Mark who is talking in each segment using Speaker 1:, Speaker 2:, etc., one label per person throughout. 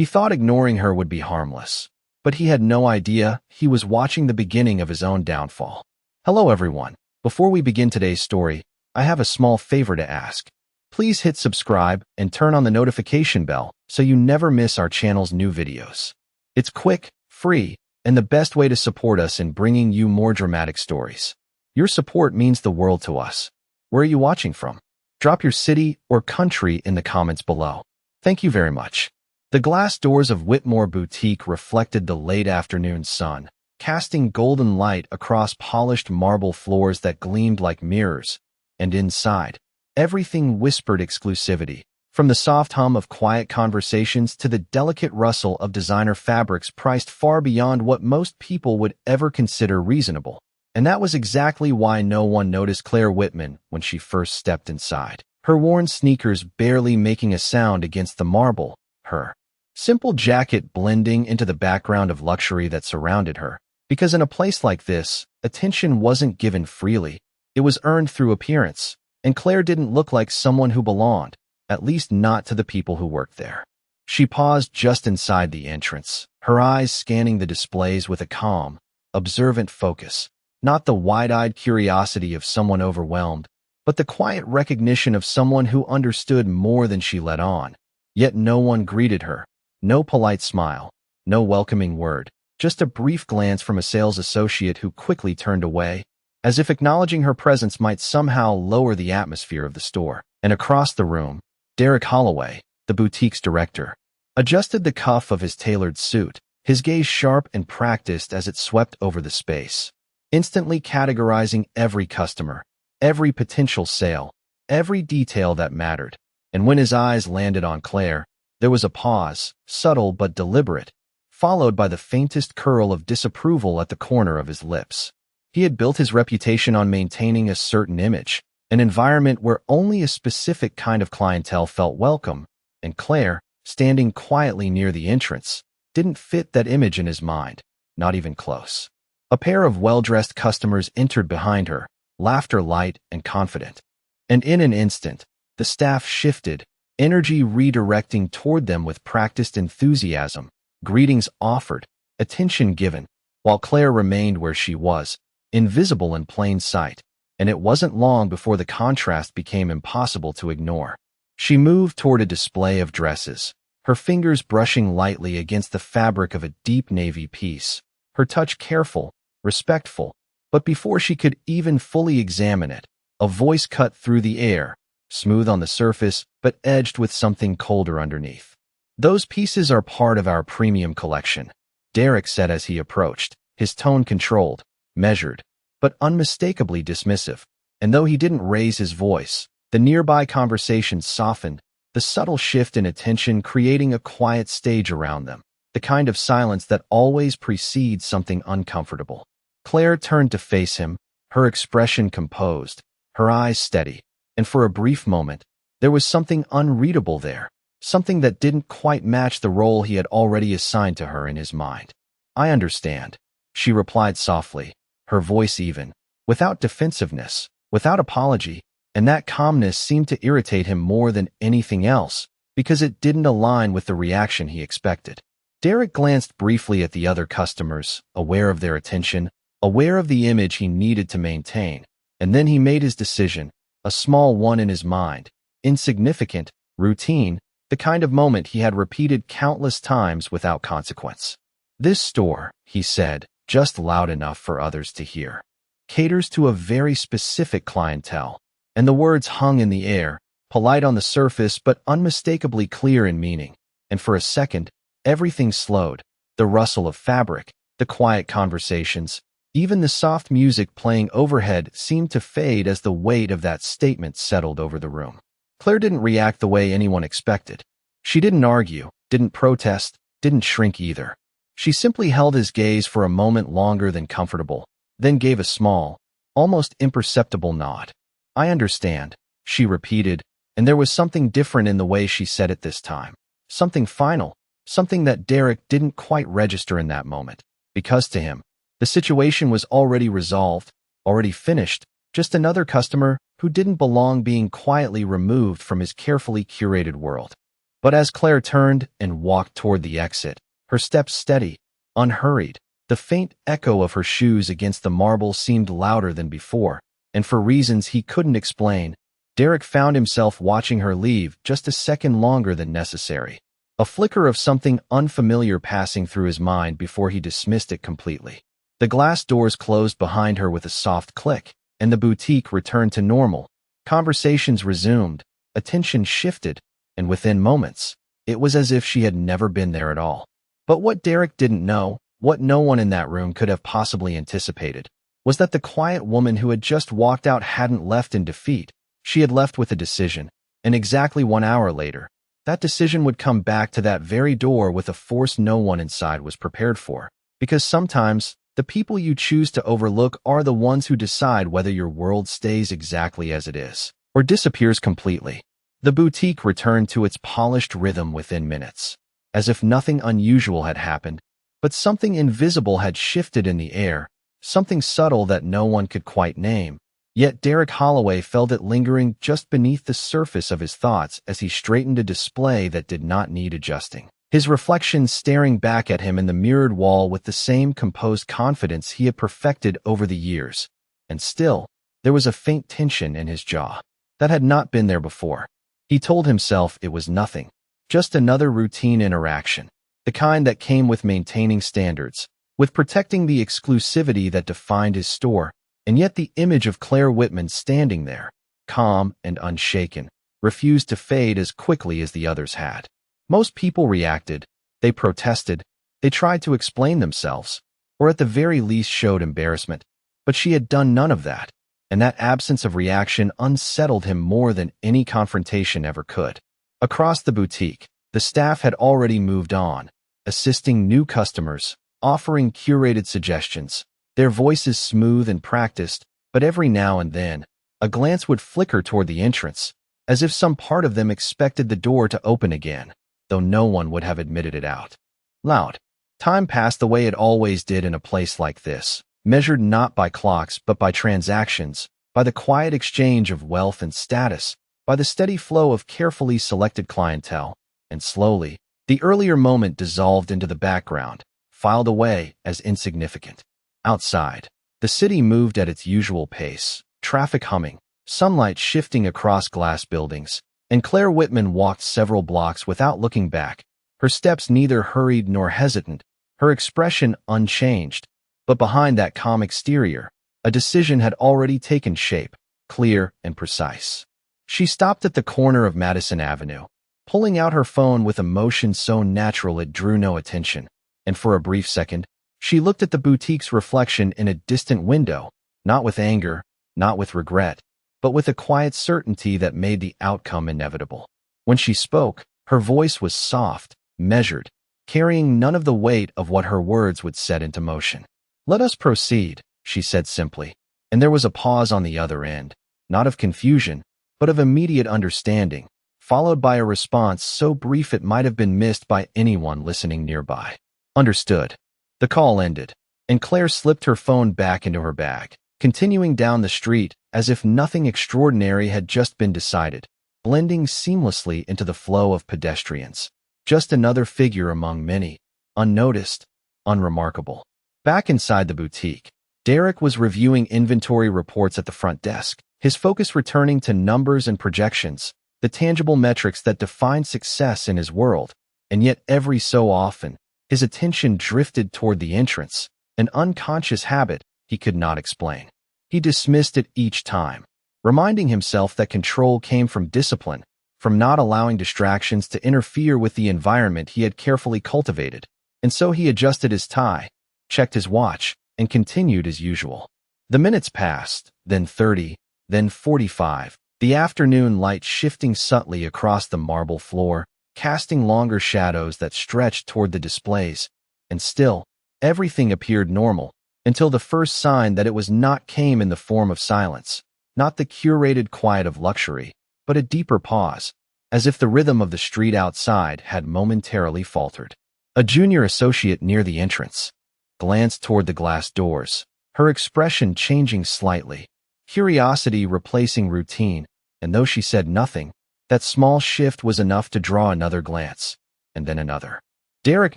Speaker 1: He thought ignoring her would be harmless, but he had no idea he was watching the beginning of his own downfall. Hello everyone. Before we begin today's story, I have a small favor to ask. Please hit subscribe and turn on the notification bell so you never miss our channel's new videos. It's quick, free, and the best way to support us in bringing you more dramatic stories. Your support means the world to us. Where are you watching from? Drop your city or country in the comments below. Thank you very much. The glass doors of Whitmore Boutique reflected the late afternoon sun, casting golden light across polished marble floors that gleamed like mirrors. And inside, everything whispered exclusivity, from the soft hum of quiet conversations to the delicate rustle of designer fabrics priced far beyond what most people would ever consider reasonable. And that was exactly why no one noticed Claire Whitman when she first stepped inside, her worn sneakers barely making a sound against the marble, her simple jacket blending into the background of luxury that surrounded her. Because in a place like this, attention wasn't given freely, it was earned through appearance, and Claire didn't look like someone who belonged, at least not to the people who worked there. She paused just inside the entrance, her eyes scanning the displays with a calm, observant focus. Not the wide-eyed curiosity of someone overwhelmed, but the quiet recognition of someone who understood more than she let on. Yet no one greeted her. No polite smile. No welcoming word. Just a brief glance from a sales associate who quickly turned away, as if acknowledging her presence might somehow lower the atmosphere of the store. And across the room, Derek Holloway, the boutique's director, adjusted the cuff of his tailored suit, his gaze sharp and practiced as it swept over the space, instantly categorizing every customer, every potential sale, every detail that mattered. And when his eyes landed on Claire, there was a pause, subtle but deliberate, followed by the faintest curl of disapproval at the corner of his lips. He had built his reputation on maintaining a certain image, an environment where only a specific kind of clientele felt welcome, and Claire, standing quietly near the entrance, didn't fit that image in his mind, not even close. A pair of well-dressed customers entered behind her, laughter light and confident. And in an instant, the staff shifted, energy redirecting toward them with practiced enthusiasm, greetings offered, attention given, while Claire remained where she was, invisible in plain sight. And it wasn't long before the contrast became impossible to ignore. She moved toward a display of dresses, her fingers brushing lightly against the fabric of a deep navy piece, her touch careful, respectful, but before she could even fully examine it, a voice cut through the air, smooth on the surface, but edged with something colder underneath. "Those pieces are part of our premium collection," Derek said as he approached, his tone controlled, measured, but unmistakably dismissive. And though he didn't raise his voice, the nearby conversation softened, the subtle shift in attention creating a quiet stage around them, the kind of silence that always precedes something uncomfortable. Claire turned to face him, her expression composed, her eyes steady, and for a brief moment, there was something unreadable there, something that didn't quite match the role he had already assigned to her in his mind. "I understand," she replied softly, her voice even, without defensiveness, without apology, and that calmness seemed to irritate him more than anything else, because it didn't align with the reaction he expected. Derek glanced briefly at the other customers, aware of their attention, aware of the image he needed to maintain, and then he made his decision, a small one in his mind, insignificant, routine, the kind of moment he had repeated countless times without consequence. "This store," he said, just loud enough for others to hear, "caters to a very specific clientele," and the words hung in the air, polite on the surface but unmistakably clear in meaning. And for a second, everything slowed, the rustle of fabric, the quiet conversations, even the soft music playing overhead seemed to fade as the weight of that statement settled over the room. Claire didn't react the way anyone expected. She didn't argue, didn't protest, didn't shrink either. She simply held his gaze for a moment longer than comfortable, then gave a small, almost imperceptible nod. "I understand," she repeated, and there was something different in the way she said it this time. Something final, something that Derek didn't quite register in that moment, because to him, the situation was already resolved, already finished, just another customer who didn't belong being quietly removed from his carefully curated world. But as Claire turned and walked toward the exit, her steps steady, unhurried, the faint echo of her shoes against the marble seemed louder than before, and for reasons he couldn't explain, Derek found himself watching her leave just a second longer than necessary, a flicker of something unfamiliar passing through his mind before he dismissed it completely. The glass doors closed behind her with a soft click, and the boutique returned to normal. Conversations resumed, attention shifted, and within moments, it was as if she had never been there at all. But what Derek didn't know, what no one in that room could have possibly anticipated, was that the quiet woman who had just walked out hadn't left in defeat. She had left with a decision, and exactly 1 hour later, that decision would come back to that very door with a force no one inside was prepared for. Because sometimes, the people you choose to overlook are the ones who decide whether your world stays exactly as it is, or disappears completely. The boutique returned to its polished rhythm within minutes, as if nothing unusual had happened, but something invisible had shifted in the air, something subtle that no one could quite name. Yet Derek Holloway felt it lingering just beneath the surface of his thoughts as he straightened a display that did not need adjusting, his reflection staring back at him in the mirrored wall with the same composed confidence he had perfected over the years. And still, there was a faint tension in his jaw that had not been there before. He told himself it was nothing, just another routine interaction, the kind that came with maintaining standards, with protecting the exclusivity that defined his store. And yet the image of Claire Whitman standing there, calm and unshaken, refused to fade as quickly as the others had. Most people reacted, they protested, they tried to explain themselves, or at the very least showed embarrassment, but she had done none of that, and that absence of reaction unsettled him more than any confrontation ever could. Across the boutique, the staff had already moved on, assisting new customers, offering curated suggestions, their voices smooth and practiced, but every now and then, a glance would flicker toward the entrance, as if some part of them expected the door to open again, though no one would have admitted it out loud. Time passed the way it always did in a place like this, measured not by clocks but by transactions, by the quiet exchange of wealth and status, by the steady flow of carefully selected clientele, and slowly, the earlier moment dissolved into the background, filed away as insignificant. Outside, the city moved at its usual pace, traffic humming, sunlight shifting across glass buildings, and Claire Whitman walked several blocks without looking back, her steps neither hurried nor hesitant, her expression unchanged. But behind that calm exterior, a decision had already taken shape, clear and precise. She stopped at the corner of Madison Avenue, pulling out her phone with a motion so natural it drew no attention, and for a brief second, she looked at the boutique's reflection in a distant window, not with anger, not with regret, but with a quiet certainty that made the outcome inevitable. When she spoke, her voice was soft, measured, carrying none of the weight of what her words would set into motion. "Let us proceed," she said simply, and there was a pause on the other end, not of confusion, but of immediate understanding, followed by a response so brief it might have been missed by anyone listening nearby. "Understood." The call ended, and Claire slipped her phone back into her bag, continuing down the street as if nothing extraordinary had just been decided, blending seamlessly into the flow of pedestrians. Just another figure among many, unnoticed, unremarkable. Back inside the boutique, Derek was reviewing inventory reports at the front desk, his focus returning to numbers and projections, the tangible metrics that defined success in his world, and yet every so often, his attention drifted toward the entrance, an unconscious habit he could not explain. He dismissed it each time, reminding himself that control came from discipline, from not allowing distractions to interfere with the environment he had carefully cultivated, and so he adjusted his tie, checked his watch, and continued as usual. The minutes passed, then 30, then 45, the afternoon light shifting subtly across the marble floor, casting longer shadows that stretched toward the displays, and still, everything appeared normal, until the first sign that it was not came in the form of silence, not the curated quiet of luxury, but a deeper pause, as if the rhythm of the street outside had momentarily faltered. A junior associate near the entrance glanced toward the glass doors, her expression changing slightly, curiosity replacing routine, and though she said nothing, That small shift was enough to draw another glance, and then another. Derek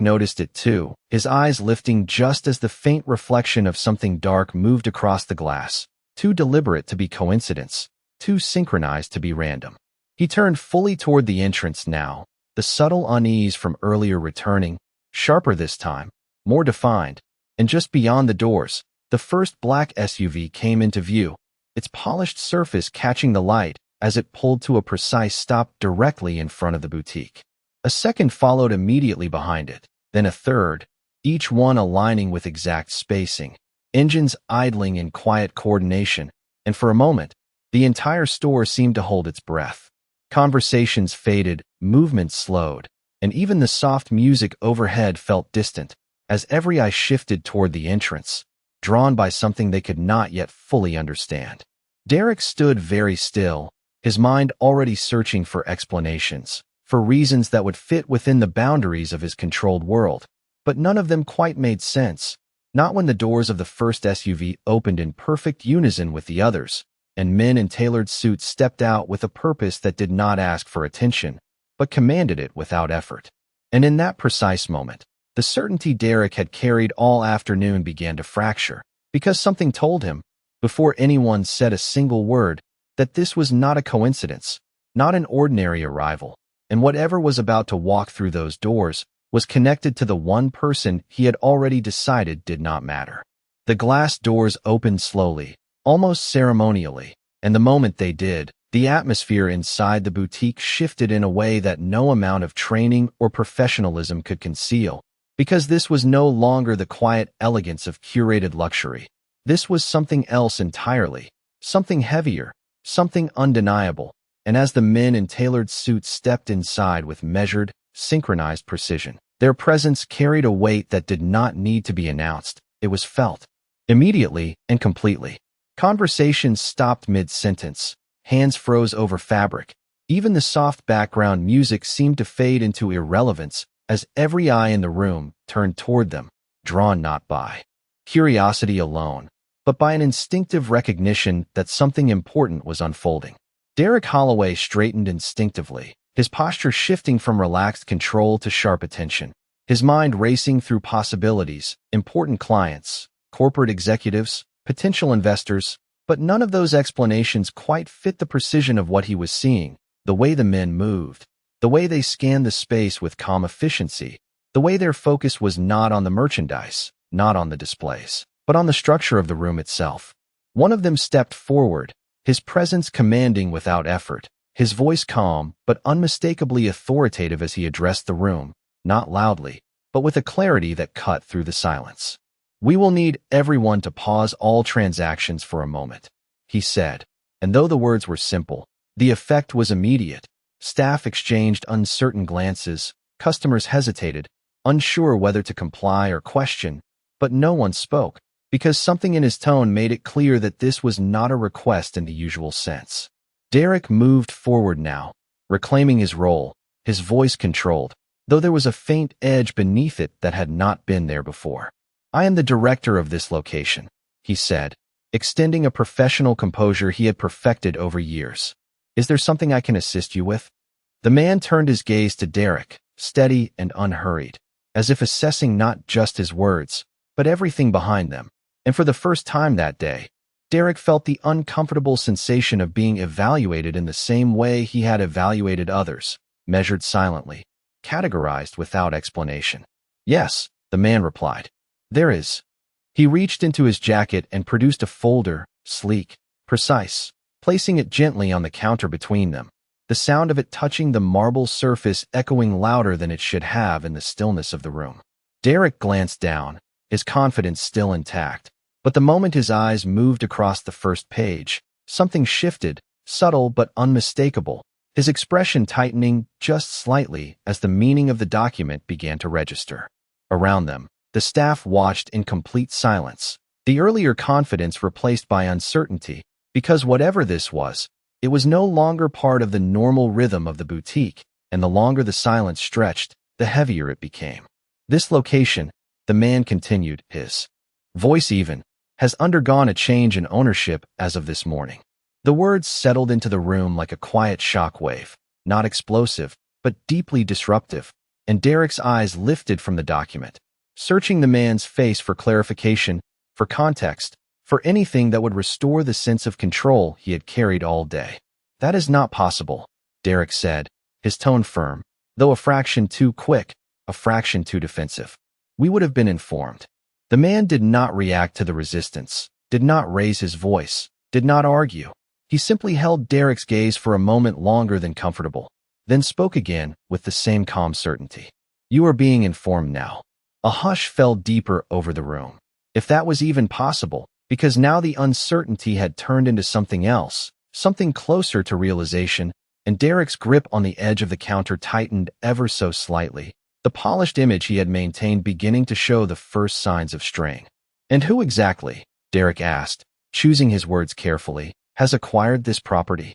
Speaker 1: noticed it too, his eyes lifting just as the faint reflection of something dark moved across the glass, too deliberate to be coincidence, too synchronized to be random. He turned fully toward the entrance now, the subtle unease from earlier returning, sharper this time, more defined, and just beyond the doors, the first black SUV came into view, its polished surface catching the light as it pulled to a precise stop directly in front of the boutique. A second followed immediately behind it, then a third, each one aligning with exact spacing, engines idling in quiet coordination, and for a moment, the entire store seemed to hold its breath. Conversations faded, movement slowed, and even the soft music overhead felt distant, as every eye shifted toward the entrance, drawn by something they could not yet fully understand. Derek stood very still, his mind already searching for explanations, for reasons that would fit within the boundaries of his controlled world, but none of them quite made sense, not when the doors of the first SUV opened in perfect unison with the others, and men in tailored suits stepped out with a purpose that did not ask for attention, but commanded it without effort. And in that precise moment, the certainty Derek had carried all afternoon began to fracture, because something told him, before anyone said a single word, that this was not a coincidence, not an ordinary arrival, and whatever was about to walk through those doors was connected to the one person he had already decided did not matter. The glass doors opened slowly, almost ceremonially, and the moment they did, the atmosphere inside the boutique shifted in a way that no amount of training or professionalism could conceal, because this was no longer the quiet elegance of curated luxury. This was something else entirely, something heavier, something undeniable, and as the men in tailored suits stepped inside with measured, synchronized precision, their presence carried a weight that did not need to be announced. It was felt. Immediately and completely. Conversations stopped mid-sentence, hands froze over fabric. Even the soft background music seemed to fade into irrelevance as every eye in the room turned toward them, drawn not by curiosity alone, but by an instinctive recognition that something important was unfolding. Derek Holloway straightened instinctively, his posture shifting from relaxed control to sharp attention, his mind racing through possibilities, important clients, corporate executives, potential investors, but none of those explanations quite fit the precision of what he was seeing, the way the men moved, the way they scanned the space with calm efficiency, the way their focus was not on the merchandise, not on the displays, but on the structure of the room itself. One of them stepped forward, his presence commanding without effort, his voice calm but unmistakably authoritative as he addressed the room, not loudly, but with a clarity that cut through the silence. "We will need everyone to pause all transactions for a moment," he said, and though the words were simple, the effect was immediate. Staff exchanged uncertain glances, customers hesitated, unsure whether to comply or question, but no one spoke, because something in his tone made it clear that this was not a request in the usual sense. Derek moved forward now, reclaiming his role, his voice controlled, though there was a faint edge beneath it that had not been there before. "I am the director of this location," he said, extending a professional composure he had perfected over years. "Is there something I can assist you with?" The man turned his gaze to Derek, steady and unhurried, as if assessing not just his words, but everything behind them. And for the first time that day, Derek felt the uncomfortable sensation of being evaluated in the same way he had evaluated others, measured silently, categorized without explanation. "Yes," the man replied. "There is." He reached into his jacket and produced a folder, sleek, precise, placing it gently on the counter between them, the sound of it touching the marble surface echoing louder than it should have in the stillness of the room. Derek glanced down, his confidence still intact, but the moment his eyes moved across the first page, something shifted, subtle but unmistakable, his expression tightening just slightly as the meaning of the document began to register. Around them, the staff watched in complete silence, the earlier confidence replaced by uncertainty, because whatever this was, it was no longer part of the normal rhythm of the boutique, and the longer the silence stretched, the heavier it became. "This location," the man continued, his voice even, "has undergone a change in ownership as of this morning." The words settled into the room like a quiet shock wave, not explosive, but deeply disruptive, and Derek's eyes lifted from the document, searching the man's face for clarification, for context, for anything that would restore the sense of control he had carried all day. "That is not possible," Derek said, his tone firm, though a fraction too quick, a fraction too defensive. "We would have been informed." The man did not react to the resistance, did not raise his voice, did not argue. He simply held Derek's gaze for a moment longer than comfortable, then spoke again with the same calm certainty. "You are being informed now." A hush fell deeper over the room, if that was even possible, because now the uncertainty had turned into something else, something closer to realization, and Derek's grip on the edge of the counter tightened ever so slightly, the polished image he had maintained beginning to show the first signs of straying. "And who exactly," Derek asked, choosing his words carefully, "has acquired this property?"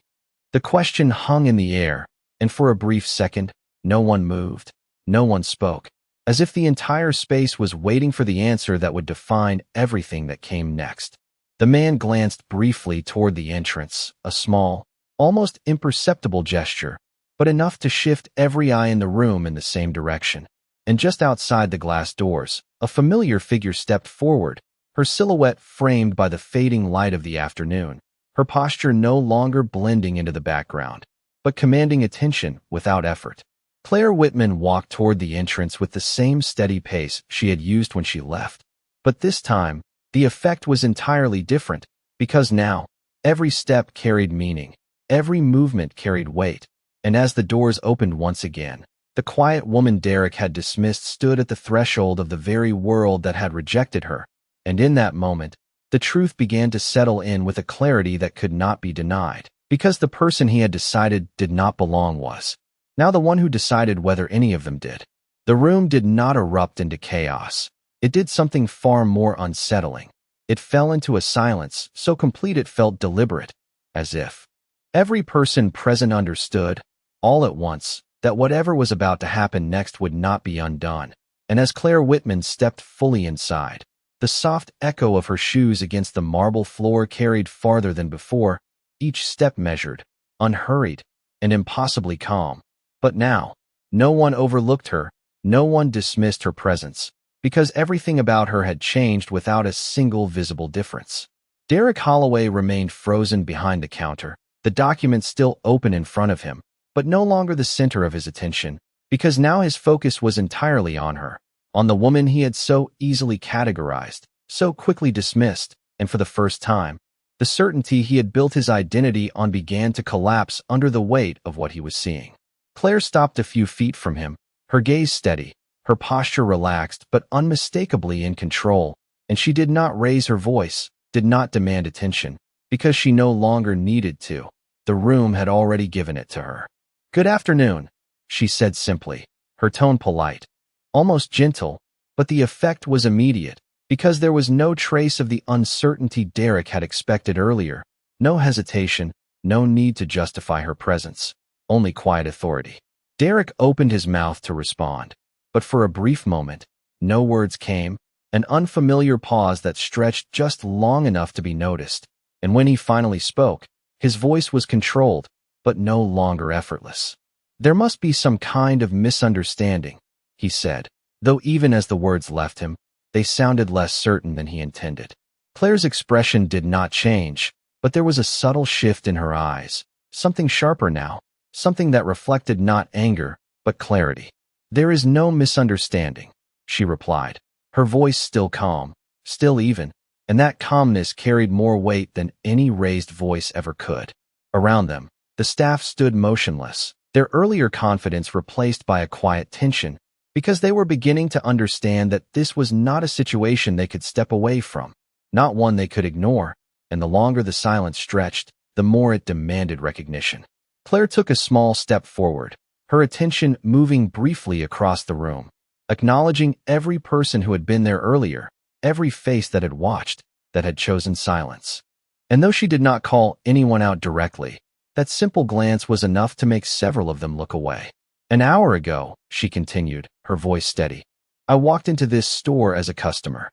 Speaker 1: The question hung in the air, and for a brief second, no one moved, no one spoke, as if the entire space was waiting for the answer that would define everything that came next. The man glanced briefly toward the entrance, a small, almost imperceptible gesture, but enough to shift every eye in the room in the same direction. And just outside the glass doors, a familiar figure stepped forward, her silhouette framed by the fading light of the afternoon, her posture no longer blending into the background, but commanding attention without effort. Claire Whitman walked toward the entrance with the same steady pace she had used when she left. But this time, the effect was entirely different, because now, every step carried meaning, every movement carried weight, and as the doors opened once again, the quiet woman Derek had dismissed stood at the threshold of the very world that had rejected her, and in that moment, the truth began to settle in with a clarity that could not be denied, because the person he had decided did not belong was now the one who decided whether any of them did. The room did not erupt into chaos. It did something far more unsettling. It fell into a silence so complete it felt deliberate, as if every person present understood, all at once, that whatever was about to happen next would not be undone. And as Claire Whitman stepped fully inside, the soft echo of her shoes against the marble floor carried farther than before, each step measured, unhurried, and impossibly calm. But now, no one overlooked her, no one dismissed her presence, because everything about her had changed without a single visible difference. Derek Holloway remained frozen behind the counter, the document still open in front of him, but no longer the center of his attention, because now his focus was entirely on her, on the woman he had so easily categorized, so quickly dismissed, and for the first time, the certainty he had built his identity on began to collapse under the weight of what he was seeing. Claire stopped a few feet from him, her gaze steady, her posture relaxed but unmistakably in control, and she did not raise her voice, did not demand attention, because she no longer needed to. The room had already given it to her. "Good afternoon," she said simply, her tone polite, almost gentle, but the effect was immediate, because there was no trace of the uncertainty Derek had expected earlier, no hesitation, no need to justify her presence, only quiet authority. Derek opened his mouth to respond, but for a brief moment, no words came, an unfamiliar pause that stretched just long enough to be noticed, and when he finally spoke, his voice was controlled, but no longer effortless. "There must be some kind of misunderstanding," he said, though even as the words left him, they sounded less certain than he intended. Claire's expression did not change, but there was a subtle shift in her eyes, something sharper now, something that reflected not anger, but clarity. "There is no misunderstanding," she replied, her voice still calm, still even, and that calmness carried more weight than any raised voice ever could. Around them, the staff stood motionless, their earlier confidence replaced by a quiet tension, because they were beginning to understand that this was not a situation they could step away from, not one they could ignore, and the longer the silence stretched, the more it demanded recognition. Claire took a small step forward, her attention moving briefly across the room, acknowledging every person who had been there earlier, every face that had watched, that had chosen silence. And though she did not call anyone out directly, that simple glance was enough to make several of them look away. "An hour ago," she continued, her voice steady, "I walked into this store as a customer."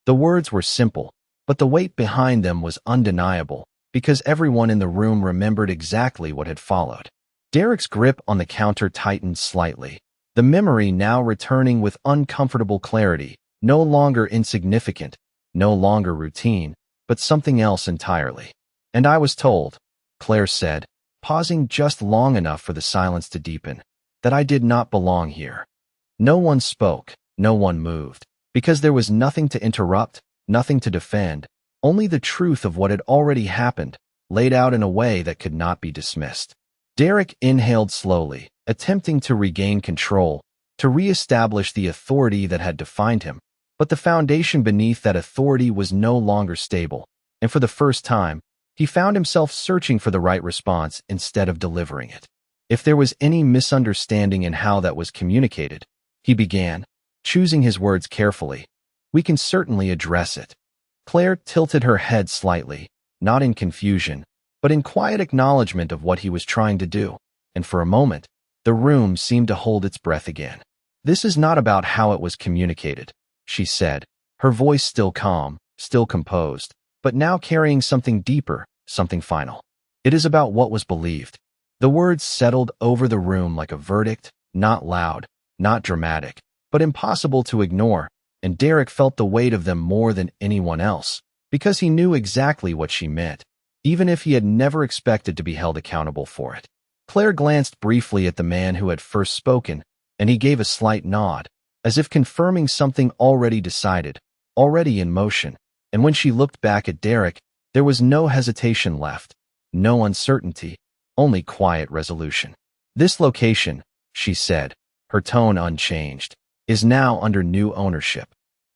Speaker 1: The words were simple, but the weight behind them was undeniable, because everyone in the room remembered exactly what had followed. Derek's grip on the counter tightened slightly, the memory now returning with uncomfortable clarity, no longer insignificant, no longer routine, but something else entirely. "And I was told," Claire said, pausing just long enough for the silence to deepen, "that I did not belong here." No one spoke, no one moved, because there was nothing to interrupt, nothing to defend, only the truth of what had already happened, laid out in a way that could not be dismissed. Derek inhaled slowly, attempting to regain control, to re-establish the authority that had defined him, but the foundation beneath that authority was no longer stable, and for the first time, he found himself searching for the right response instead of delivering it. If there was any misunderstanding in how that was communicated, he began, choosing his words carefully, "We can certainly address it." Claire tilted her head slightly, not in confusion, but in quiet acknowledgement of what he was trying to do, and for a moment, the room seemed to hold its breath again. "This is not about how it was communicated," she said, her voice still calm, still composed, but now carrying something deeper, something final. "It is about what was believed." The words settled over the room like a verdict, not loud, not dramatic, but impossible to ignore, and Derek felt the weight of them more than anyone else, because he knew exactly what she meant, even if he had never expected to be held accountable for it. Claire glanced briefly at the man who had first spoken, and he gave a slight nod, as if confirming something already decided, already in motion, and when she looked back at Derek, there was no hesitation left, no uncertainty, only quiet resolution. "This location," she said, her tone unchanged, "is now under new ownership."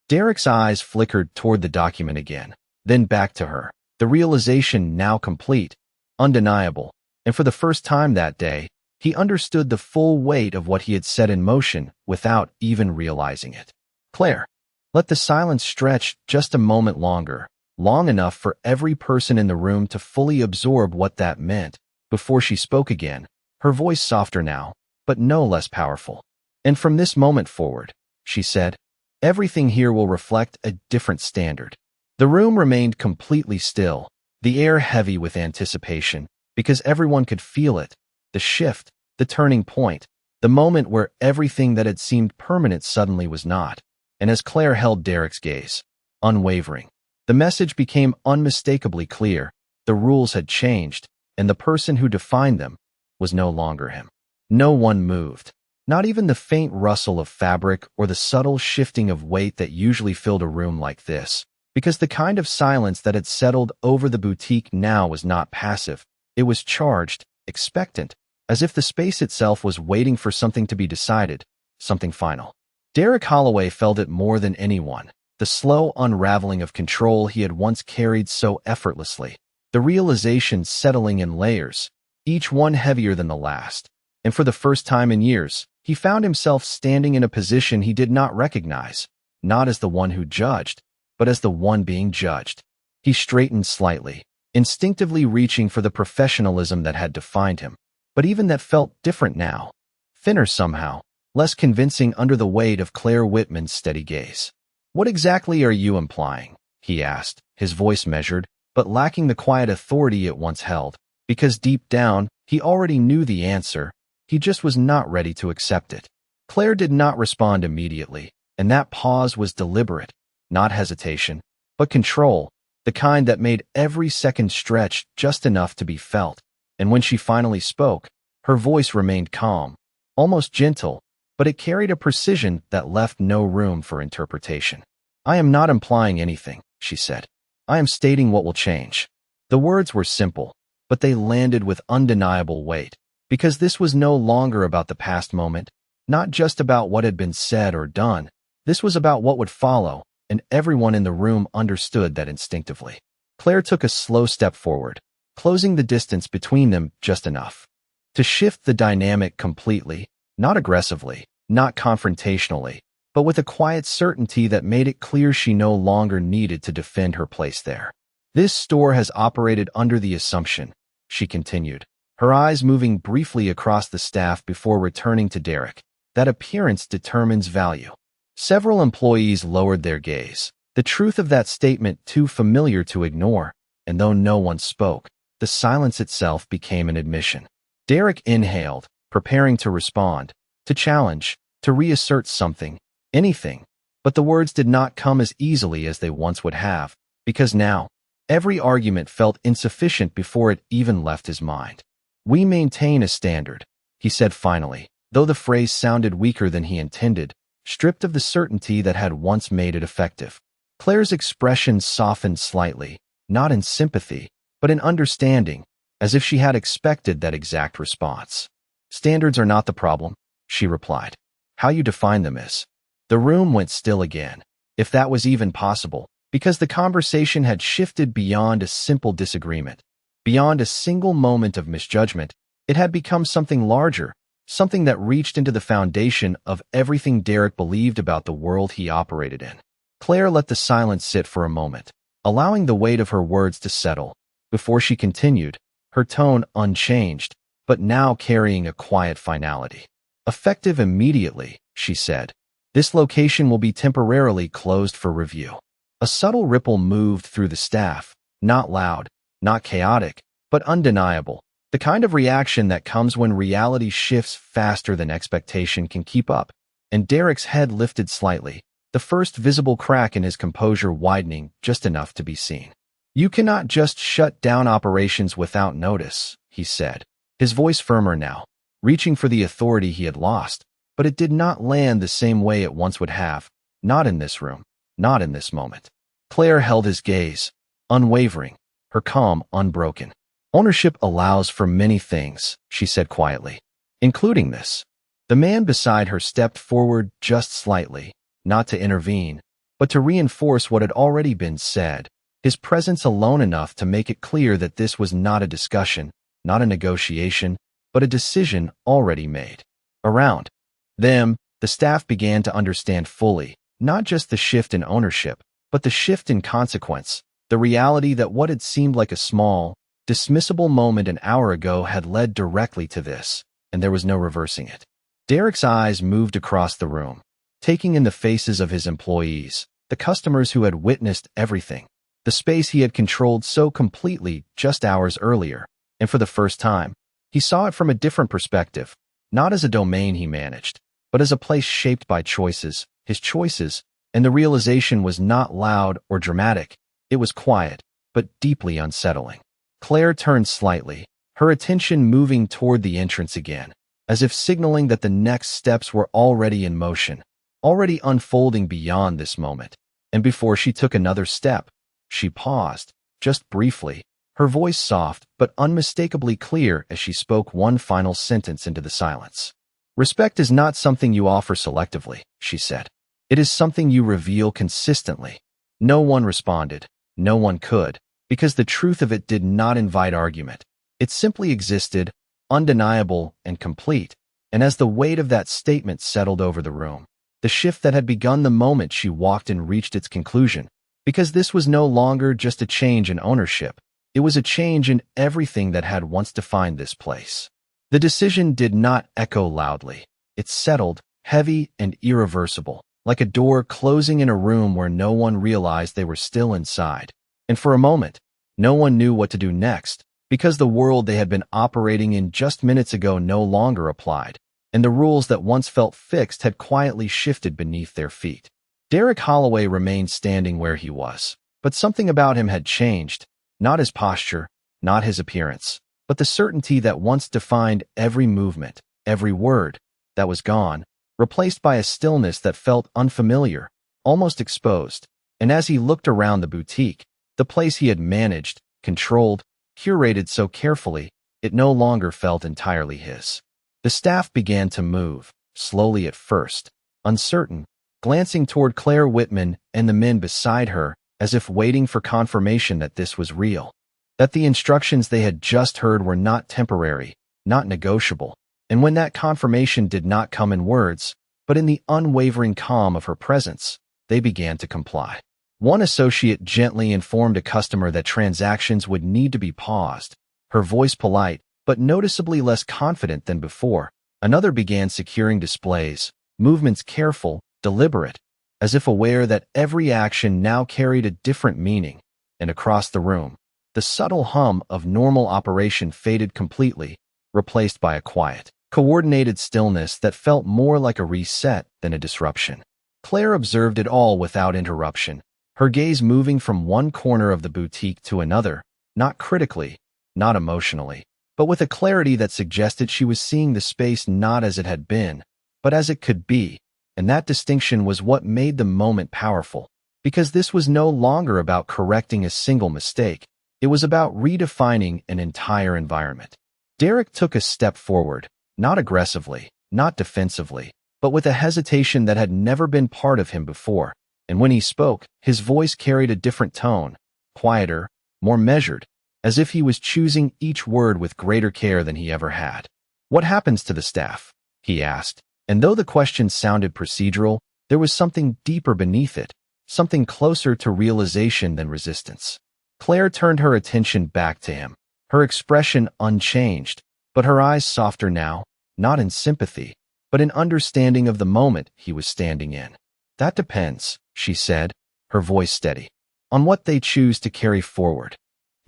Speaker 1: Derek's eyes flickered toward the document again, then back to her, the realization now complete, undeniable, and for the first time that day, he understood the full weight of what he had set in motion without even realizing it. "Claire." Let the silence stretch just a moment longer, long enough for every person in the room to fully absorb what that meant, before she spoke again, her voice softer now, but no less powerful. "And from this moment forward," she said, "everything here will reflect a different standard." The room remained completely still, the air heavy with anticipation, because everyone could feel it, the shift, the turning point, the moment where everything that had seemed permanent suddenly was not. And as Claire held Derek's gaze, unwavering, the message became unmistakably clear. The rules had changed, and the person who defined them was no longer him. No one moved, not even the faint rustle of fabric or the subtle shifting of weight that usually filled a room like this, because the kind of silence that had settled over the boutique now was not passive. It was charged, expectant, as if the space itself was waiting for something to be decided, something final. Derek Holloway felt it more than anyone, the slow unraveling of control he had once carried so effortlessly, the realization settling in layers, each one heavier than the last, and for the first time in years, he found himself standing in a position he did not recognize, not as the one who judged, but as the one being judged. He straightened slightly, instinctively reaching for the professionalism that had defined him, but even that felt different now, thinner somehow, less convincing under the weight of Claire Whitman's steady gaze. "What exactly are you implying?" he asked, his voice measured, but lacking the quiet authority it once held, because deep down, he already knew the answer, he just was not ready to accept it. Claire did not respond immediately, and that pause was deliberate, not hesitation, but control, the kind that made every second stretch just enough to be felt, and when she finally spoke, her voice remained calm, almost gentle, but it carried a precision that left no room for interpretation. "I am not implying anything," she said. "I am stating what will change." The words were simple, but they landed with undeniable weight, because this was no longer about the past moment, not just about what had been said or done. This was about what would follow, and everyone in the room understood that instinctively. Claire took a slow step forward, closing the distance between them just enough to shift the dynamic completely, not aggressively, not confrontationally, but with a quiet certainty that made it clear she no longer needed to defend her place there. "This store has operated under the assumption," she continued, her eyes moving briefly across the staff before returning to Derek, "that appearance determines value." Several employees lowered their gaze, the truth of that statement too familiar to ignore, and though no one spoke, the silence itself became an admission. Derek inhaled, preparing to respond, to challenge, to reassert something, anything. But the words did not come as easily as they once would have, because now, every argument felt insufficient before it even left his mind. "We maintain a standard," he said finally, though the phrase sounded weaker than he intended, stripped of the certainty that had once made it effective. Claire's expression softened slightly, not in sympathy, but in understanding, as if she had expected that exact response. "Standards are not the problem," she replied. "How you define them is." The room went still again, if that was even possible, because the conversation had shifted beyond a simple disagreement. Beyond a single moment of misjudgment, it had become something larger, something that reached into the foundation of everything Derek believed about the world he operated in. Claire let the silence sit for a moment, allowing the weight of her words to settle, before she continued, her tone unchanged, but now carrying a quiet finality. "Effective immediately," she said. "This location will be temporarily closed for review." A subtle ripple moved through the staff, not loud, not chaotic, but undeniable, the kind of reaction that comes when reality shifts faster than expectation can keep up, and Derek's head lifted slightly, the first visible crack in his composure widening just enough to be seen. "You cannot just shut down operations without notice," he said, his voice firmer now, reaching for the authority he had lost, but it did not land the same way it once would have, not in this room, not in this moment. Claire held his gaze, unwavering, her calm unbroken. "Ownership allows for many things," she said quietly, "including this." The man beside her stepped forward just slightly, not to intervene, but to reinforce what had already been said, his presence alone enough to make it clear that this was not a discussion, not a negotiation, but a decision already made. Around them, the staff began to understand fully, not just the shift in ownership, but the shift in consequence, the reality that what had seemed like a small, dismissible moment an hour ago had led directly to this, and there was no reversing it. Derek's eyes moved across the room, taking in the faces of his employees, the customers who had witnessed everything, the space he had controlled so completely just hours earlier, and for the first time, he saw it from a different perspective, not as a domain he managed, but as a place shaped by choices, his choices, and the realization was not loud or dramatic, it was quiet, but deeply unsettling. Claire turned slightly, her attention moving toward the entrance again, as if signaling that the next steps were already in motion, already unfolding beyond this moment. And before she took another step, she paused, just briefly, her voice soft but unmistakably clear as she spoke one final sentence into the silence. "Respect is not something you offer selectively," she said. "It is something you reveal consistently." No one responded, no one could, because the truth of it did not invite argument. It simply existed, undeniable and complete, and as the weight of that statement settled over the room, the shift that had begun the moment she walked in reached its conclusion, because this was no longer just a change in ownership, it was a change in everything that had once defined this place. The decision did not echo loudly. It settled, heavy and irreversible, like a door closing in a room where no one realized they were still inside. And for a moment, no one knew what to do next, because the world they had been operating in just minutes ago no longer applied, and the rules that once felt fixed had quietly shifted beneath their feet. Derek Holloway remained standing where he was, but something about him had changed, not his posture, not his appearance, but the certainty that once defined every movement, every word, that was gone, replaced by a stillness that felt unfamiliar, almost exposed. And as he looked around the boutique, the place he had managed, controlled, curated so carefully, it no longer felt entirely his. The staff began to move, slowly at first, uncertain, glancing toward Claire Whitman and the men beside her, as if waiting for confirmation that this was real, that the instructions they had just heard were not temporary, not negotiable. And when that confirmation did not come in words, but in the unwavering calm of her presence, they began to comply. One associate gently informed a customer that transactions would need to be paused, her voice polite, but noticeably less confident than before. Another began securing displays, movements careful, deliberate, as if aware that every action now carried a different meaning. And across the room, the subtle hum of normal operation faded completely, replaced by a quiet, coordinated stillness that felt more like a reset than a disruption. Claire observed it all without interruption, her gaze moving from one corner of the boutique to another, not critically, not emotionally, but with a clarity that suggested she was seeing the space not as it had been, but as it could be, and that distinction was what made the moment powerful, because this was no longer about correcting a single mistake, it was about redefining an entire environment. Derek took a step forward, not aggressively, not defensively, but with a hesitation that had never been part of him before, and when he spoke, his voice carried a different tone, quieter, more measured, as if he was choosing each word with greater care than he ever had. "What happens to the staff?" he asked, and though the question sounded procedural, there was something deeper beneath it, something closer to realization than resistance. Claire turned her attention back to him, her expression unchanged, but her eyes softer now, not in sympathy, but in understanding of the moment he was standing in. "That depends," she said, her voice steady, "on what they choose to carry forward."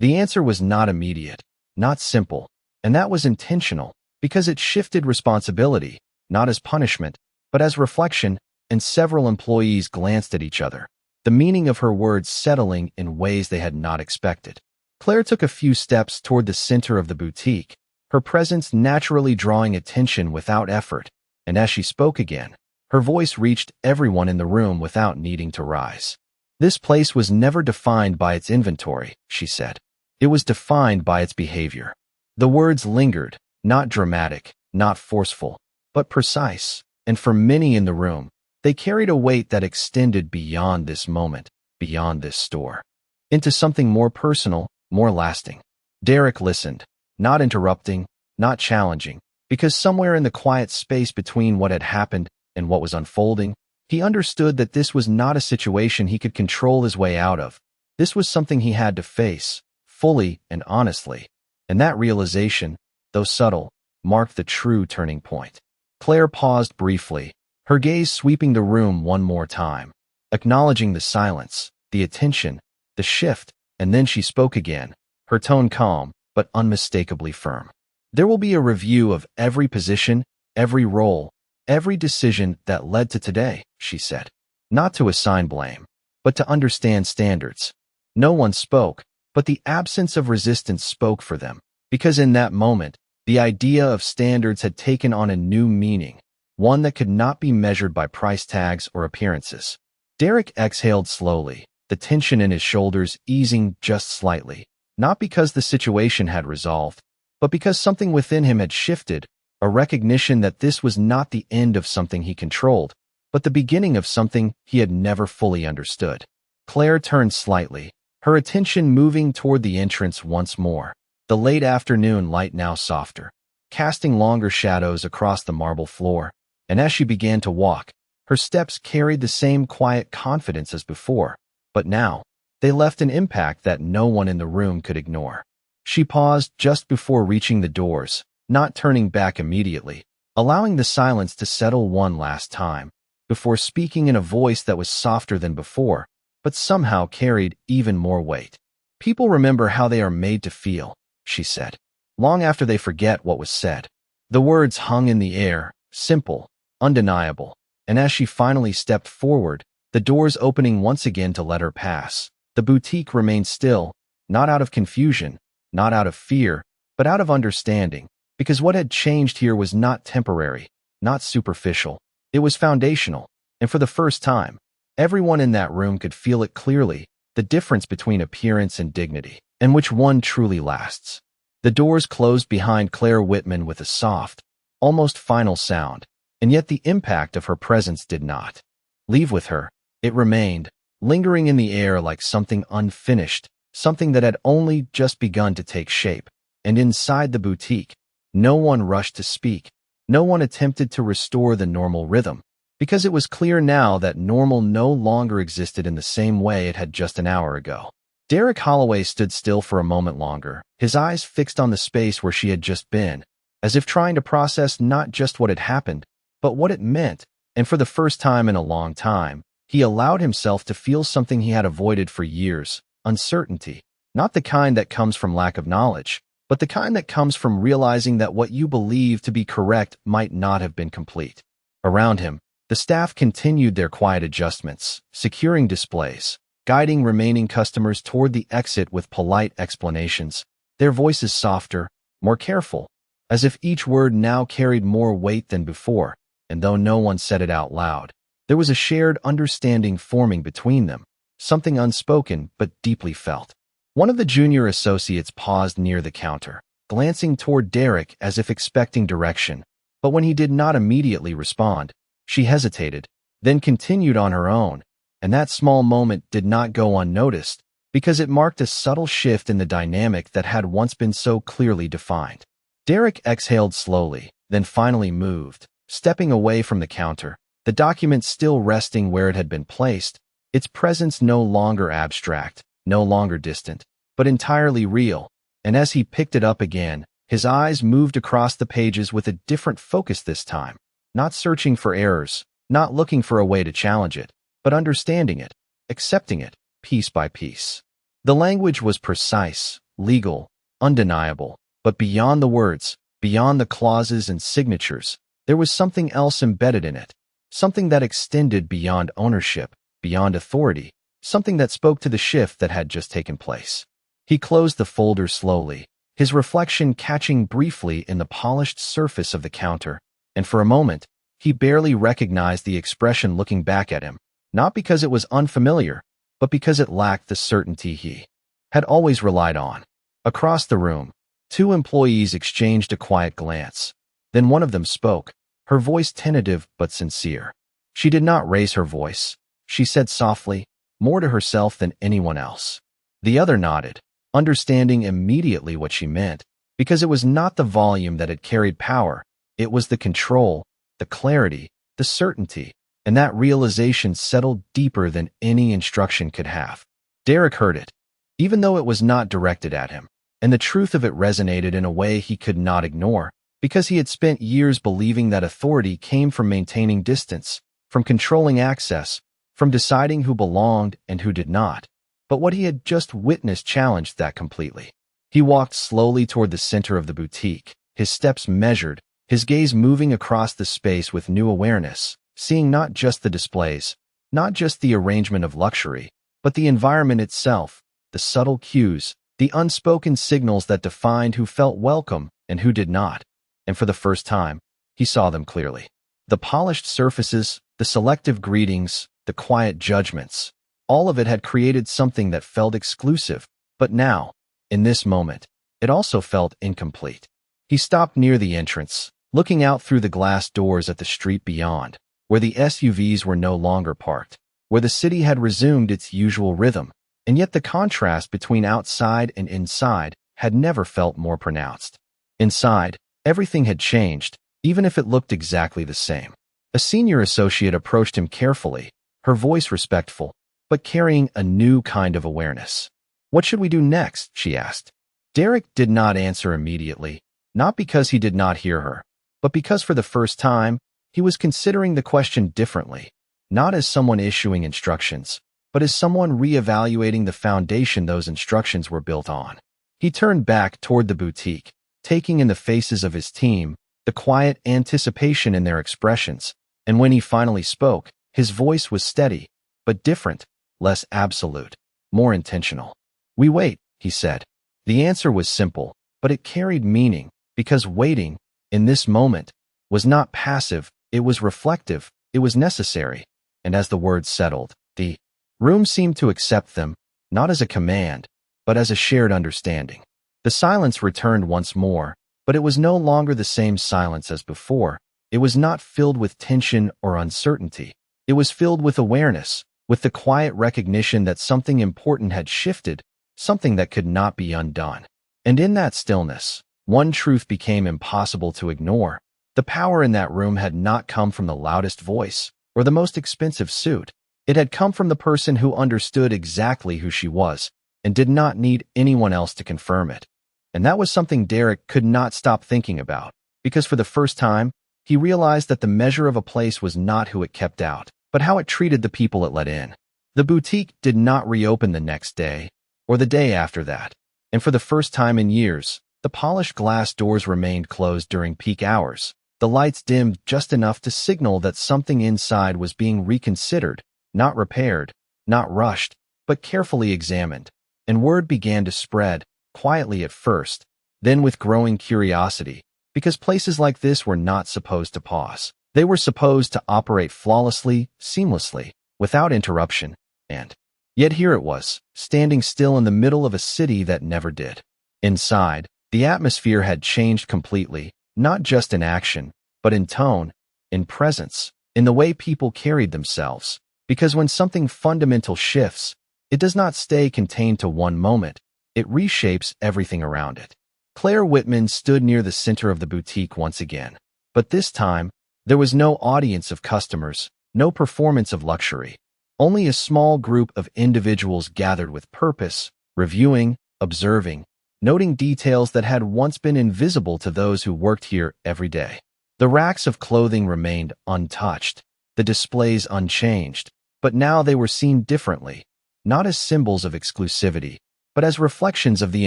Speaker 1: The answer was not immediate, not simple, and that was intentional, because it shifted responsibility, not as punishment, but as reflection, and several employees glanced at each other, the meaning of her words settling in ways they had not expected. Claire took a few steps toward the center of the boutique, her presence naturally drawing attention without effort, and as she spoke again, her voice reached everyone in the room without needing to rise. "This place was never defined by its inventory," she said. "It was defined by its behavior." The words lingered, not dramatic, not forceful, but precise, and for many in the room, they carried a weight that extended beyond this moment, beyond this store, into something more personal, more lasting. Derek listened, not interrupting, not challenging, because somewhere in the quiet space between what had happened and what was unfolding, he understood that this was not a situation he could control his way out of. This was something he had to face, fully and honestly, and that realization, though subtle, marked the true turning point. Claire paused briefly, her gaze sweeping the room one more time, acknowledging the silence, the attention, the shift, and then she spoke again, her tone calm, but unmistakably firm. "There will be a review of every position, every role, every decision that led to today," she said. "Not to assign blame, but to understand standards." No one spoke, but the absence of resistance spoke for them, because in that moment, the idea of standards had taken on a new meaning, one that could not be measured by price tags or appearances. Derek exhaled slowly, the tension in his shoulders easing just slightly, not because the situation had resolved, but because something within him had shifted, a recognition that this was not the end of something he controlled, but the beginning of something he had never fully understood. Claire turned slightly, her attention moving toward the entrance once more, the late afternoon light now softer, casting longer shadows across the marble floor, and as she began to walk, her steps carried the same quiet confidence as before, but now, they left an impact that no one in the room could ignore. She paused just before reaching the doors, not turning back immediately, allowing the silence to settle one last time, before speaking in a voice that was softer than before, but somehow carried even more weight. "People remember how they are made to feel," she said, long after they forget what was said. The words hung in the air, simple, undeniable, and as she finally stepped forward, the doors opening once again to let her pass, the boutique remained still, not out of confusion, not out of fear, but out of understanding, because what had changed here was not temporary, not superficial, it was foundational, and for the first time, everyone in that room could feel it clearly, the difference between appearance and dignity, and which one truly lasts. The doors closed behind Claire Whitman with a soft, almost final sound, and yet the impact of her presence did not leave with her. It remained, lingering in the air like something unfinished, something that had only just begun to take shape. And inside the boutique, no one rushed to speak, no one attempted to restore the normal rhythm, because it was clear now that normal no longer existed in the same way it had just an hour ago. Derek Holloway stood still for a moment longer, his eyes fixed on the space where she had just been, as if trying to process not just what had happened, but what it meant, and for the first time in a long time, he allowed himself to feel something he had avoided for years, uncertainty, not the kind that comes from lack of knowledge, but the kind that comes from realizing that what you believe to be correct might not have been complete. Around him, the staff continued their quiet adjustments, securing displays, guiding remaining customers toward the exit with polite explanations, their voices softer, more careful, as if each word now carried more weight than before, and though no one said it out loud, there was a shared understanding forming between them, something unspoken but deeply felt. One of the junior associates paused near the counter, glancing toward Derek as if expecting direction, but when he did not immediately respond, she hesitated, then continued on her own, and that small moment did not go unnoticed because it marked a subtle shift in the dynamic that had once been so clearly defined. Derek exhaled slowly, then finally moved, stepping away from the counter, the document still resting where it had been placed, its presence no longer abstract, no longer distant, but entirely real, and as he picked it up again, his eyes moved across the pages with a different focus this time, not searching for errors, not looking for a way to challenge it, but understanding it, accepting it, piece by piece. The language was precise, legal, undeniable, but beyond the words, beyond the clauses and signatures, there was something else embedded in it, something that extended beyond ownership, beyond authority, something that spoke to the shift that had just taken place. He closed the folder slowly, his reflection catching briefly in the polished surface of the counter, and for a moment, he barely recognized the expression looking back at him, not because it was unfamiliar, but because it lacked the certainty he had always relied on. Across the room, two employees exchanged a quiet glance. Then one of them spoke, her voice tentative but sincere. She did not raise her voice. She said softly, more to herself than anyone else. The other nodded, understanding immediately what she meant, because it was not the volume that had carried power, it was the control, the clarity, the certainty, and that realization settled deeper than any instruction could have. Derek heard it, even though it was not directed at him, and the truth of it resonated in a way he could not ignore, because he had spent years believing that authority came from maintaining distance, from controlling access, from deciding who belonged and who did not. But what he had just witnessed challenged that completely. He walked slowly toward the center of the boutique, his steps measured, his gaze moving across the space with new awareness, seeing not just the displays, not just the arrangement of luxury, but the environment itself, the subtle cues, the unspoken signals that defined who felt welcome and who did not. And for the first time, he saw them clearly. The polished surfaces, the selective greetings, the quiet judgments, all of it had created something that felt exclusive, but now, in this moment, it also felt incomplete. He stopped near the entrance, looking out through the glass doors at the street beyond, where the SUVs were no longer parked, where the city had resumed its usual rhythm, and yet the contrast between outside and inside had never felt more pronounced. Inside, everything had changed, even if it looked exactly the same. A senior associate approached him carefully, her voice respectful, but carrying a new kind of awareness. "What should we do next?" she asked. Derek did not answer immediately, not because he did not hear her, but because for the first time, he was considering the question differently, not as someone issuing instructions, but as someone reevaluating the foundation those instructions were built on. He turned back toward the boutique, taking in the faces of his team, the quiet anticipation in their expressions, and when he finally spoke, his voice was steady, but different, less absolute, more intentional. "We wait," he said. The answer was simple, but it carried meaning, because waiting, in this moment, was not passive, it was reflective, it was necessary, and as the words settled, the room seemed to accept them, not as a command, but as a shared understanding. The silence returned once more, but it was no longer the same silence as before. It was not filled with tension or uncertainty. It was filled with awareness, with the quiet recognition that something important had shifted, something that could not be undone. And in that stillness, one truth became impossible to ignore. The power in that room had not come from the loudest voice or the most expensive suit. It had come from the person who understood exactly who she was and did not need anyone else to confirm it. And that was something Derek could not stop thinking about, because for the first time, he realized that the measure of a place was not who it kept out, but how it treated the people it let in. The boutique did not reopen the next day, or the day after that, and for the first time in years, The polished glass doors remained closed during peak hours. The lights dimmed just enough to signal that something inside was being reconsidered, not repaired, not rushed, but carefully examined. And word began to spread, quietly at first, then with growing curiosity, because places like this were not supposed to pause. They were supposed to operate flawlessly, seamlessly, without interruption, and yet here it was, standing still in the middle of a city that never did. Inside, the atmosphere had changed completely, not just in action, but in tone, in presence, in the way people carried themselves. Because when something fundamental shifts, it does not stay contained to one moment, it reshapes everything around it. Claire Whitman stood near the center of the boutique once again. But this time, there was no audience of customers, no performance of luxury. Only a small group of individuals gathered with purpose, reviewing, observing, noting details that had once been invisible to those who worked here every day. The racks of clothing remained untouched, the displays unchanged, but now they were seen differently, not as symbols of exclusivity, but as reflections of the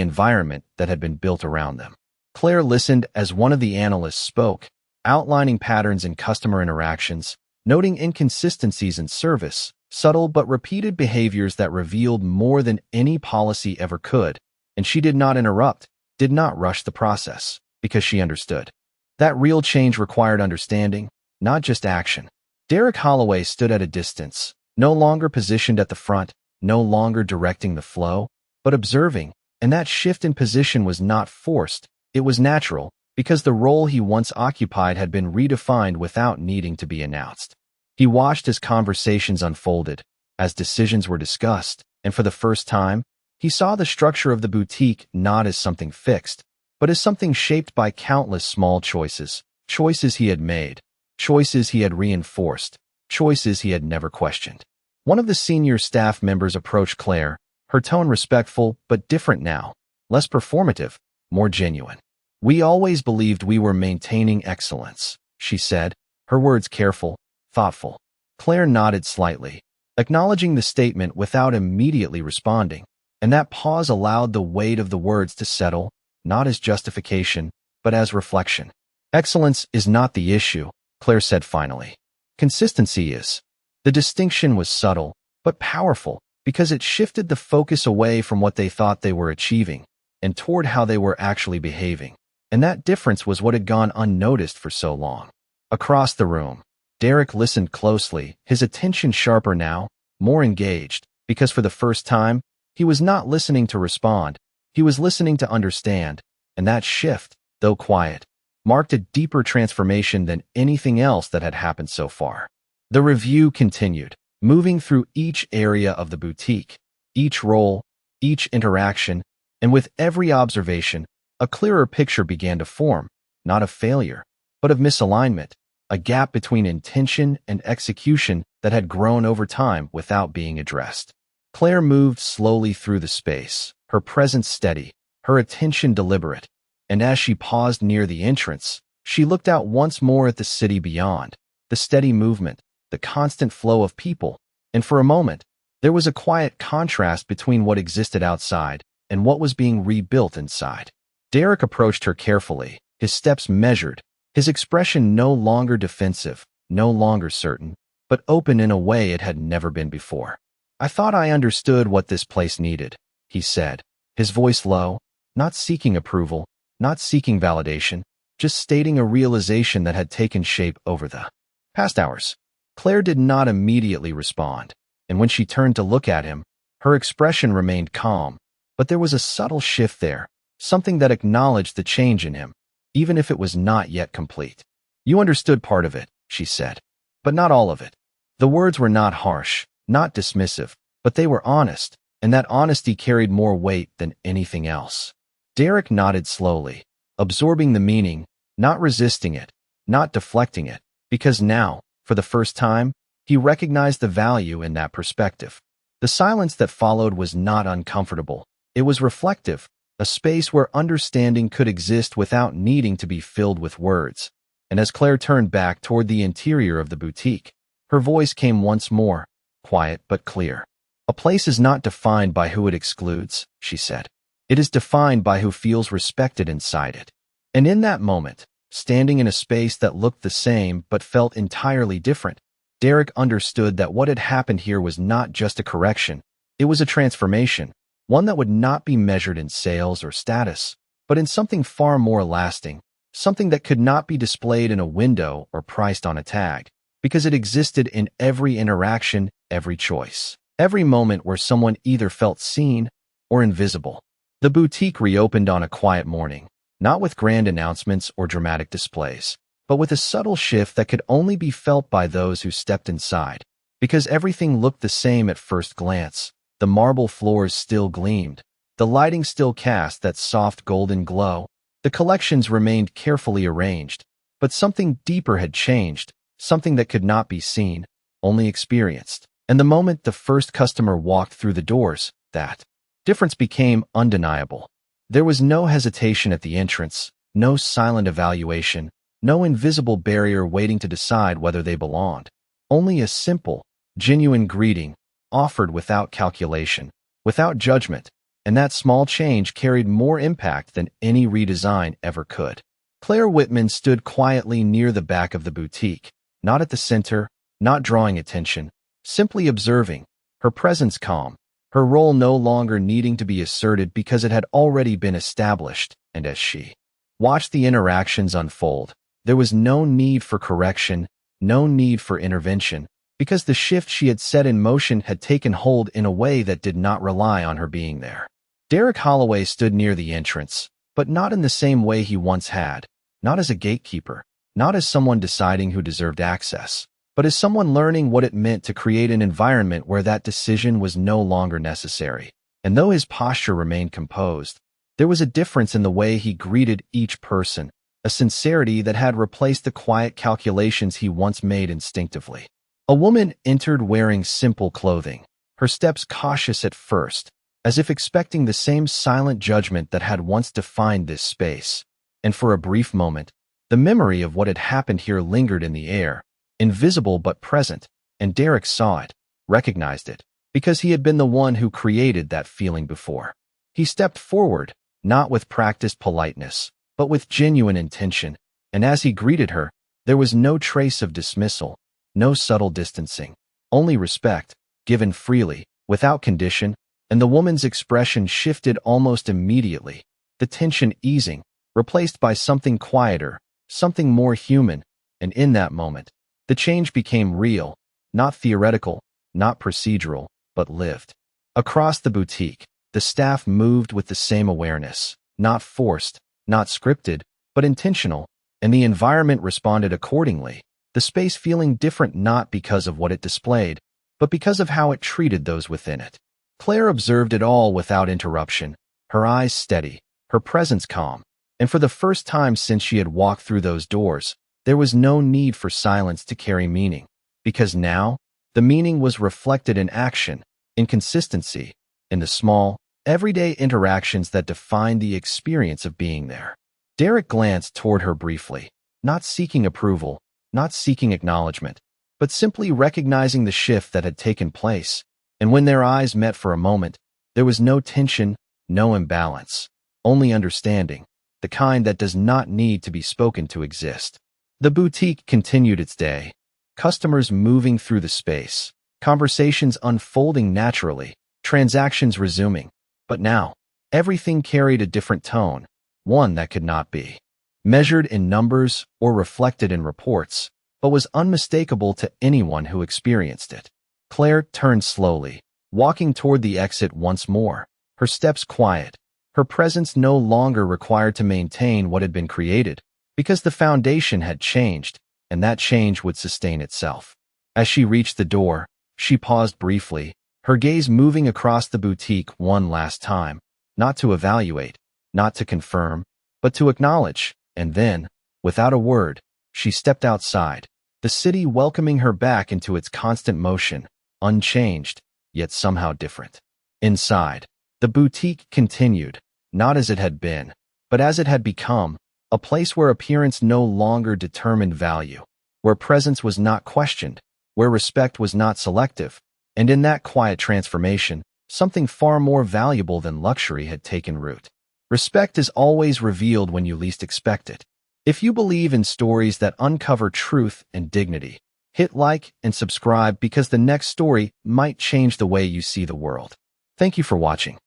Speaker 1: environment that had been built around them. Claire listened as one of the analysts spoke, outlining patterns in customer interactions, noting inconsistencies in service, subtle but repeated behaviors that revealed more than any policy ever could, and she did not interrupt, did not rush the process, because she understood. That real change required understanding, not just action. Derek Holloway stood at a distance, no longer positioned at the front, no longer directing the flow, but observing, and that shift in position was not forced, it was natural, because the role he once occupied had been redefined without needing to be announced. He watched as conversations unfolded, as decisions were discussed, and for the first time, he saw the structure of the boutique not as something fixed, but as something shaped by countless small choices, choices he had made, choices he had reinforced, choices he had never questioned. One of the senior staff members approached Claire, her tone respectful but different now, less performative, more genuine. "We always believed we were maintaining excellence," she said, her words careful, thoughtful. Claire nodded slightly, acknowledging the statement without immediately responding, and that pause allowed the weight of the words to settle, not as justification, but as reflection. "Excellence is not the issue," Claire said finally. "Consistency is." The distinction was subtle, but powerful, because it shifted the focus away from what they thought they were achieving, and toward how they were actually behaving. And that difference was what had gone unnoticed for so long. Across the room, Derek listened closely, his attention sharper now, more engaged, because for the first time, he was not listening to respond, he was listening to understand, and that shift, though quiet, marked a deeper transformation than anything else that had happened so far. The review continued, moving through each area of the boutique, each role, each interaction, and with every observation, a clearer picture began to form, not of failure, but of misalignment, a gap between intention and execution that had grown over time without being addressed. Claire moved slowly through the space, her presence steady, her attention deliberate, and as she paused near the entrance, she looked out once more at the city beyond, the steady movement, the constant flow of people, and for a moment, there was a quiet contrast between what existed outside and what was being rebuilt inside. Derek approached her carefully, his steps measured, his expression no longer defensive, no longer certain, but open in a way it had never been before. "I thought I understood what this place needed," he said, his voice low, not seeking approval, not seeking validation, just stating a realization that had taken shape over the past hours. Claire did not immediately respond, and when she turned to look at him, her expression remained calm, but there was a subtle shift there, something that acknowledged the change in him, even if it was not yet complete. "You understood part of it," she said, "but not all of it." The words were not harsh, not dismissive, but they were honest, and that honesty carried more weight than anything else. Derek nodded slowly, absorbing the meaning, not resisting it, not deflecting it, because now, for the first time, he recognized the value in that perspective. The silence that followed was not uncomfortable. It was reflective, a space where understanding could exist without needing to be filled with words. And as Claire turned back toward the interior of the boutique, her voice came once more, quiet but clear. "A place is not defined by who it excludes," she said. It is defined by who feels respected inside it. And in that moment, standing in a space that looked the same but felt entirely different, Derek understood that what had happened here was not just a correction. It was a transformation, one that would not be measured in sales or status, but in something far more lasting, something that could not be displayed in a window or priced on a tag, because it existed in every interaction, every choice, every moment where someone either felt seen or invisible. The boutique reopened on a quiet morning, not with grand announcements or dramatic displays, but with a subtle shift that could only be felt by those who stepped inside. Because everything looked the same at first glance, the marble floors still gleamed, the lighting still cast that soft golden glow, the collections remained carefully arranged, but something deeper had changed, something that could not be seen, only experienced. And the moment the first customer walked through the doors, that difference became undeniable. There was no hesitation at the entrance, no silent evaluation, no invisible barrier waiting to decide whether they belonged. Only a simple, genuine greeting, offered without calculation, without judgment, and that small change carried more impact than any redesign ever could. Claire Whitman stood quietly near the back of the boutique, not at the center, not drawing attention, simply observing, her presence calm, her role no longer needing to be asserted because it had already been established. And as she watched the interactions unfold, there was no need for correction, no need for intervention, because the shift she had set in motion had taken hold in a way that did not rely on her being there. Derek Holloway stood near the entrance, but not in the same way he once had, not as a gatekeeper, not as someone deciding who deserved access, but as someone learning what it meant to create an environment where that decision was no longer necessary. And though his posture remained composed, there was a difference in the way he greeted each person, a sincerity that had replaced the quiet calculations he once made instinctively. A woman entered wearing simple clothing, her steps cautious at first, as if expecting the same silent judgment that had once defined this space. And for a brief moment, the memory of what had happened here lingered in the air, invisible but present, and Derek saw it, recognized it, because he had been the one who created that feeling before. He stepped forward, not with practiced politeness, but with genuine intention, and as he greeted her, there was no trace of dismissal, no subtle distancing, only respect, given freely, without condition, and the woman's expression shifted almost immediately, the tension easing, replaced by something quieter, something more human, and in that moment, the change became real, not theoretical, not procedural, but lived. Across the boutique, the staff moved with the same awareness, not forced, not scripted, but intentional, and the environment responded accordingly, the space feeling different not because of what it displayed, but because of how it treated those within it. Claire observed it all without interruption, her eyes steady, her presence calm, and for the first time since she had walked through those doors, there was no need for silence to carry meaning, because now, the meaning was reflected in action, in consistency, in the small, everyday interactions that defined the experience of being there. Derek glanced toward her briefly, not seeking approval, not seeking acknowledgement, but simply recognizing the shift that had taken place, and when their eyes met for a moment, there was no tension, no imbalance, only understanding, the kind that does not need to be spoken to exist. The boutique continued its day, customers moving through the space, conversations unfolding naturally, transactions resuming. But now, everything carried a different tone, one that could not be measured in numbers or reflected in reports, but was unmistakable to anyone who experienced it. Claire turned slowly, walking toward the exit once more, her steps quiet, her presence no longer required to maintain what had been created, because the foundation had changed, and that change would sustain itself. As she reached the door, she paused briefly, her gaze moving across the boutique one last time, not to evaluate, not to confirm, but to acknowledge, and then, without a word, she stepped outside, the city welcoming her back into its constant motion, unchanged, yet somehow different. Inside, the boutique continued, not as it had been, but as it had become, a place where appearance no longer determined value, where presence was not questioned, where respect was not selective, and in that quiet transformation, Something far more valuable than luxury had taken root. Respect is always revealed when you least expect it. If you believe in stories that uncover truth and dignity, hit like and subscribe because the next story might change the way you see the world. Thank you for watching.